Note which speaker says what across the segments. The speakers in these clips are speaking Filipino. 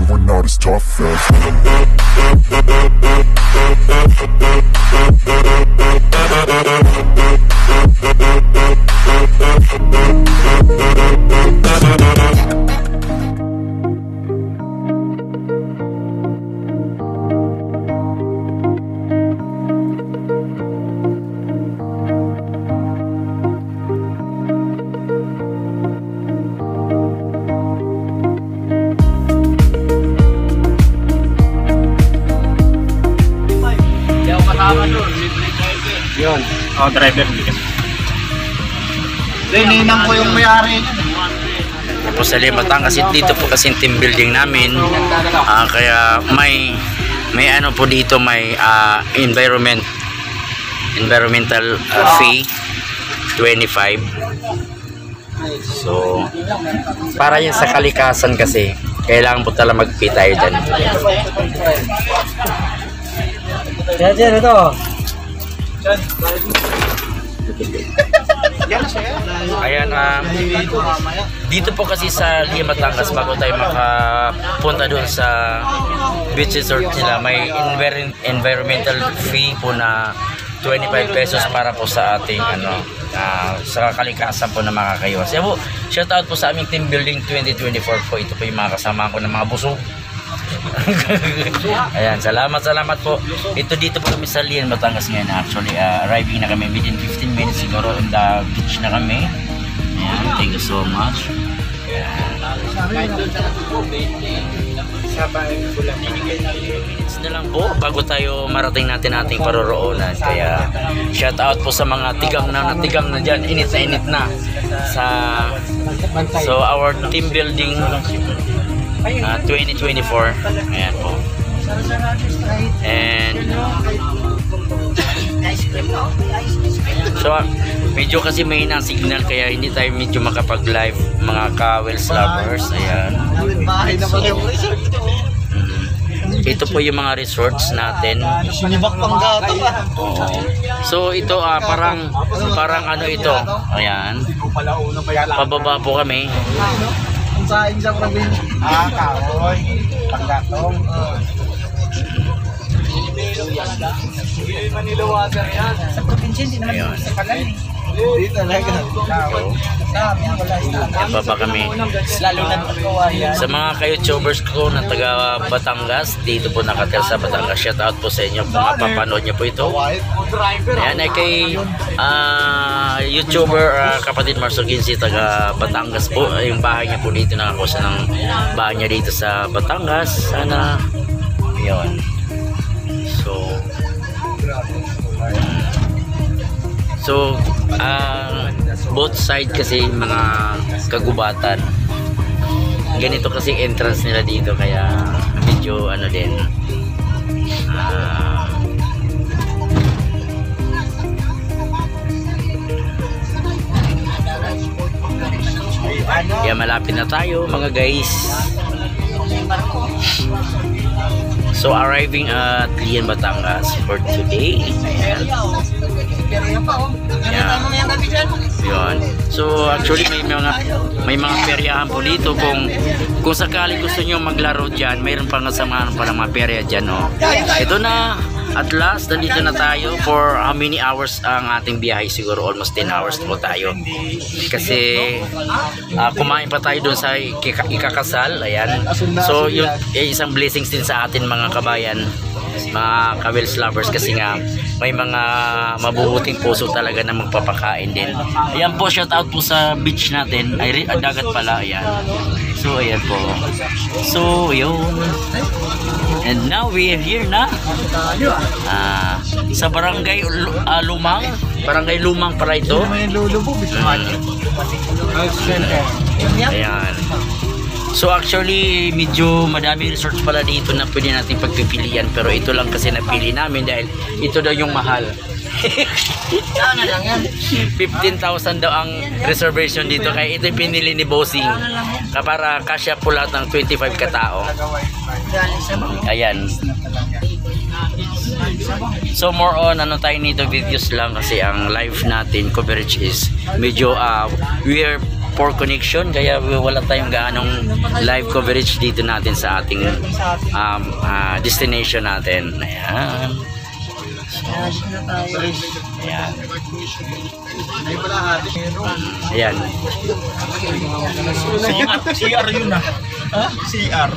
Speaker 1: we're not as tough as.
Speaker 2: Yun. Oh, driver.
Speaker 3: Ninang ko yung may-ari.
Speaker 4: Po sa Limatan kasi dito po kasi team building namin. Kaya may ano po dito, may environmental fee 25. So para yan sa kalikasan kasi kailangan po talaga mag-pay tayo dyan.
Speaker 2: Yan ito.
Speaker 4: Ayan, dito po kasi sa Limatan bago tayo makapunta doon sa beach resort nila, may environmental fee po na 25 pesos para po sa ating sa kalikasan po na makakaiwas. Kaya po, shout out po sa aming team building 2024 po. Ito po yung mga kasama ko ng mga busog. Ayan, salamat po. Ito dito po kami sa Lian, Batangas ngayon. Actually, arriving na kami within 15 minutes siguro on the beach na kami. Ayan, thank you so much. Minutes na lang po bago tayo marating natin ating paroroonan. Kaya shout out po sa mga tigang na dyan, init na so our team building 2024. Ayan po. And so medyo kasi may na signal kaya hindi tayo medyo makapag-live mga ka-Wells lovers. Ayan. Ito po yung mga resorts natin. Oo. So ito parang ano ito. Ayan. Pababa po kami.
Speaker 3: Sa isang rabin. Kahoy. Panggatong. Manilawasan yan. Sa probinsya, hindi naman sa Palan eh. Hindi talaga.
Speaker 4: Baba kami.
Speaker 3: Lalo na pagkawayan.
Speaker 4: Sa mga ka-YouTubers ko na taga Batangas, dito po nakatira sa Batangas, shout out po sa inyo kung mapapanood nyo po ito. Ayan ay kay YouTuber kapatid Marso Ginsi, taga Batangas po. Yung bahay niya po dito, nakakusa ng bahay niya dito sa Batangas. Sana yun. So both side kasi mga kagubatan. Ganito kasi entrance nila dito kaya medyo ano din. Kaya malapit na tayo mga guys. So arriving at Lian, Batangas for today. Yun. So actually may mga peryahan po dito kung sakali gusto niyo maglaro diyan, mayroon pang kasamahan pa ng mga perya diyan, no. Ito na at last, nandito na tayo for how many hours ang ating biyahe, siguro almost 10 hours po tayo. Kasi kumain pa tayo doon sa ikakasal, ayan. So yun isang blessings din sa atin mga kabayan, mga ka-Wells lovers, kasi nga may mga mabubuting puso talaga na magpapakain din. Ayan po, shout out po sa beach natin, ay dagat pala, ayan. So ayan po. So yun. And now we are here na sa Barangay Lumang. Barangay Lumang para ito. Ayan. So actually medyo madami resorts pala dito na pwede natin pagpipilian, pero ito lang kasi napili namin dahil ito daw yung mahal. 15,000 daw ang reservation dito, kaya ito pinili ni Bossing para kasya po lahat ng 25 katao. Ayan. So more on ano tayo nito, videos lang kasi ang live natin coverage is medyo we are poor connection kaya wala tayong gaanong live coverage dito natin sa ating destination natin. Ayan. Ayan. Ayan.
Speaker 2: CR yun ah. Ha? CR.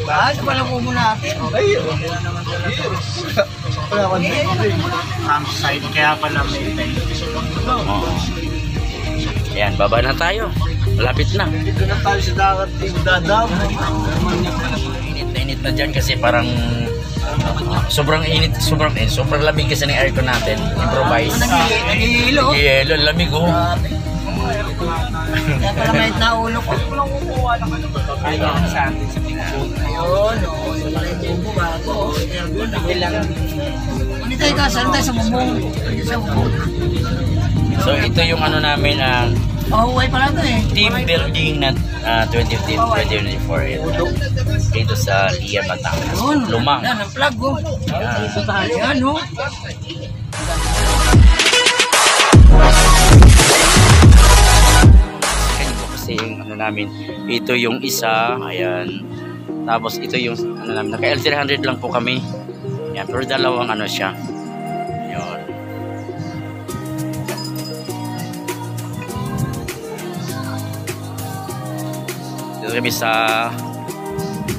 Speaker 3: Bakit pala po muna natin?
Speaker 2: Ay, wala ko campsite, kaya pala may time.
Speaker 4: Oo. Ayan, baba na tayo. Malapit na.
Speaker 2: Dito na tayo sa dagat, dadam.
Speaker 4: Init na init na dyan kasi parang sobrang init, sobrang lamig kasi ng aircon natin. Improvise.
Speaker 3: Nagihilo.
Speaker 4: Yelo, lamig oh.
Speaker 3: Kaya pala may naulo ko. Ayun sa atin sa Ayun, o. Yung bago. Bilang. Hindi tayo ka, saan tayo sa bubong? Sa bubong.
Speaker 4: So ito yung ano namin
Speaker 3: Mahuway pala ito eh.
Speaker 4: team building na 2015-2024 dito sa Lian, Batangas. Lumang.
Speaker 3: Yan, ang flag oh. Yan oh.
Speaker 4: Kasi yung ano namin, ito yung isa, ayan. Tapos ito yung ano namin, naka L300 lang po kami. Ayan, pero dalawang ano siya. Ayun. Dito kami sa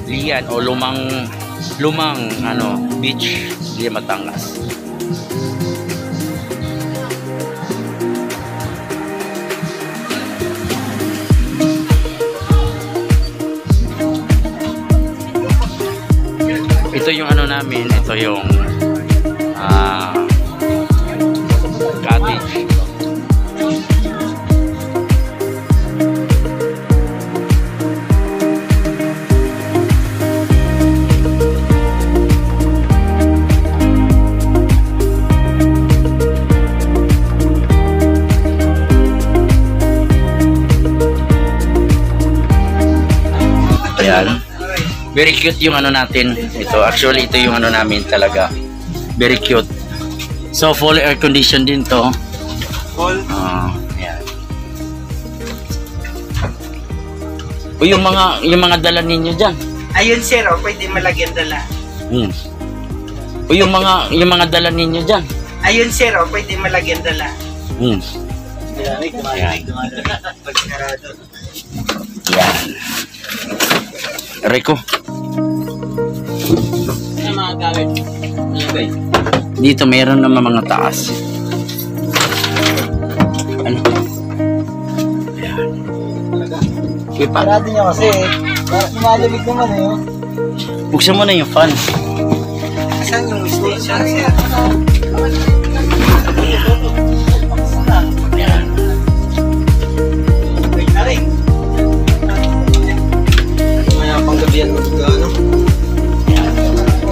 Speaker 4: Lian o Lumang ano, beach, Lian, Batangas. Ito yung ano namin, ito yung cottage. Ayan. Very cute yung ano natin. Ito, actually ito yung ano namin talaga. Very cute. So full air condition din to.
Speaker 2: Full.
Speaker 4: Ayan. O yung mga dala ninyo diyan.
Speaker 3: Ayun sir, oh, pwede malagyan dala.
Speaker 4: O yung mga dala ninyo diyan.
Speaker 3: Ayun sir, oh, pwede malagyan dala.
Speaker 4: Ayan. Ayan. Rico. Dito mayroon naman mga taas. Ano? Ayan. Okay,
Speaker 2: Parado niya kasi, malamig naman eh.
Speaker 4: buksan mo na yung fan.
Speaker 3: Saan yung station sir?
Speaker 4: Ayan.
Speaker 2: Maya pang gabi yan ano?
Speaker 4: Ayan.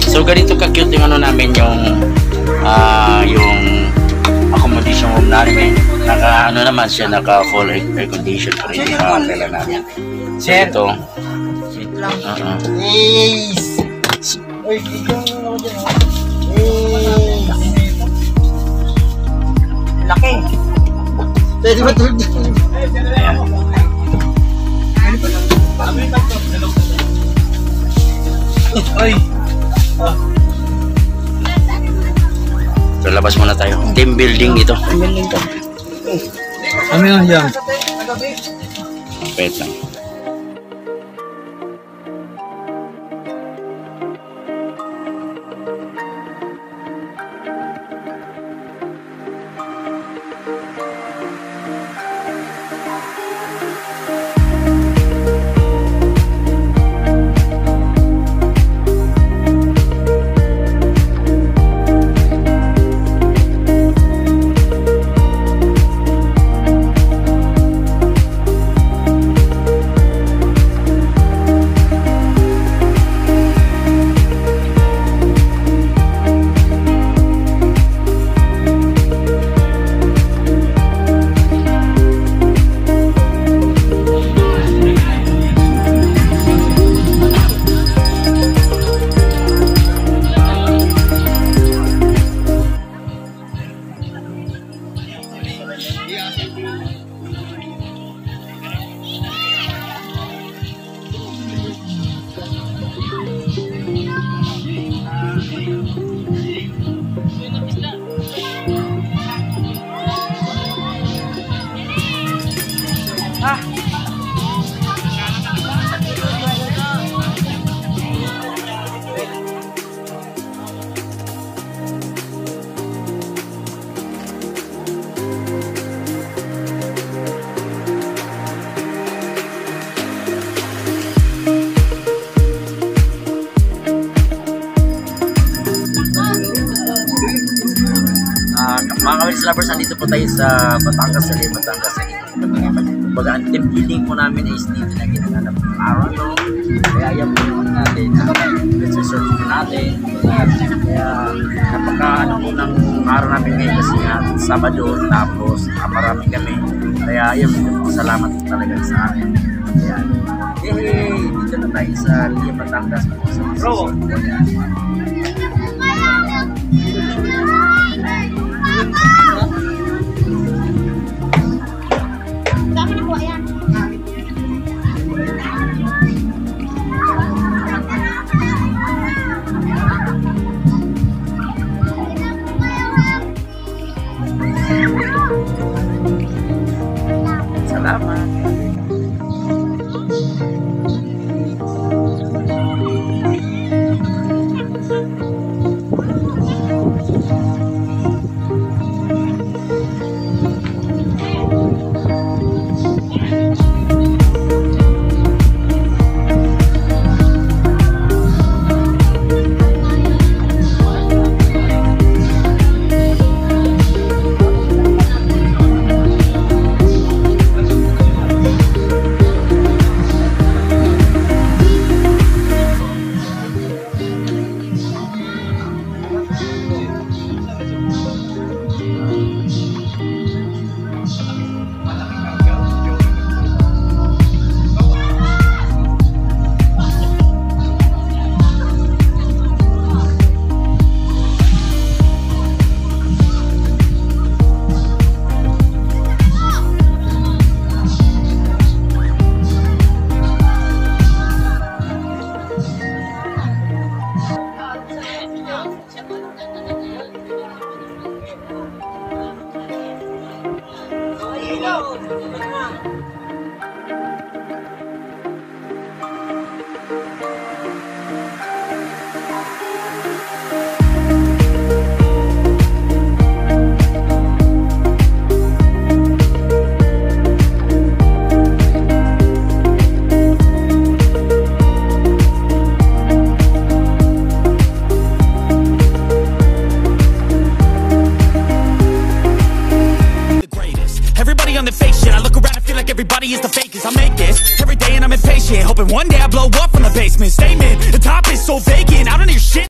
Speaker 4: So ganito ka-cute yung ano namin, yung accommodation room namin. Naka ano naman siya, naka full air condition pa rin yung kailan namin. So ito.
Speaker 2: Yes! Uy, bigyan mo ako dyan.
Speaker 3: Laki.
Speaker 2: Pwede ba tulog dyan?
Speaker 3: Oy.
Speaker 4: So labas muna tayo. Team building ito.
Speaker 2: Ano yan dyan?
Speaker 4: Wait lang. Paris Lovers, andito po tayo sa Batangas, sa Batangas. Dito po kami ngayon. Kumbaga, ang team building po namin is dito na ginanap ng araw to. Kaya yan po yung natin. Let's research po natin. Kaya napaka ano po ng araw namin ngayon kasi Sabado, tapos marami kami. Kaya yun, salamat po talaga sa akin. Kaya, hey, dito na tayo sa Batangas po sa Bro. Salamat.
Speaker 1: On the fake shit, I look around and feel like everybody is the fakest. I make this every day and I'm impatient, hoping one day I blow up from the basement. Statement, the top is so vacant, I don't hear shit.